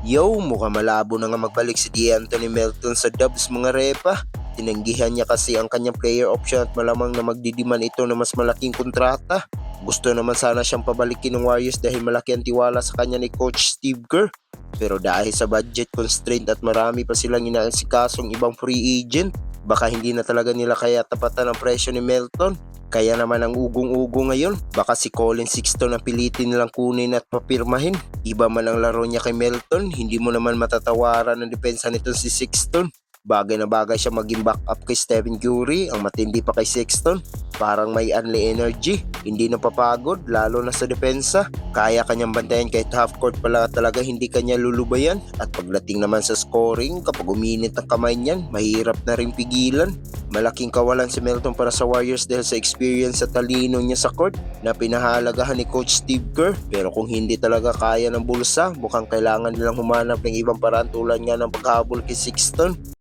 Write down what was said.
Yo, mukhang malabo na nga magbalik si D'Anthony Melton sa Dubs mga repa. Tinanggihan niya kasi ang kanyang player option at malamang na magdidiman ito na mas malaking kontrata. Gusto naman sana siyang pabalikin ng Warriors dahil malaki ang tiwala sa kanya ni Coach Steve Kerr. Pero dahil sa budget constraint at marami pa silang inaasikasong ibang free agent, baka hindi na talaga nila kaya tapatan ang presyo ni Melton. Kaya naman ang ugong-ugo ngayon, baka si Colin Sexton ang pilitin nilang kunin at papirmahin. Iba man ang laro niya kay Melton, hindi mo naman matatawaran ang depensa nito si Sexton. Bagay na bagay siya maging backup kay Stephen Curry, ang matindi pa kay Sexton. Parang may unli energy, hindi napapagod, lalo na sa depensa. Kaya kanyang bantayan kahit half court pala talaga hindi kanya lulubayan. At pagdating naman sa scoring, kapag uminit ang kamay niyan, mahirap na rin pigilan. Malaking kawalan si Melton para sa Warriors dahil sa experience at talino niya sa court na pinahalagahan ni Coach Steve Kerr. Pero kung hindi talaga kaya ng bulsa, mukhang kailangan nilang humanap ng ibang paraan tulad nga ng paghabol kay Sexton.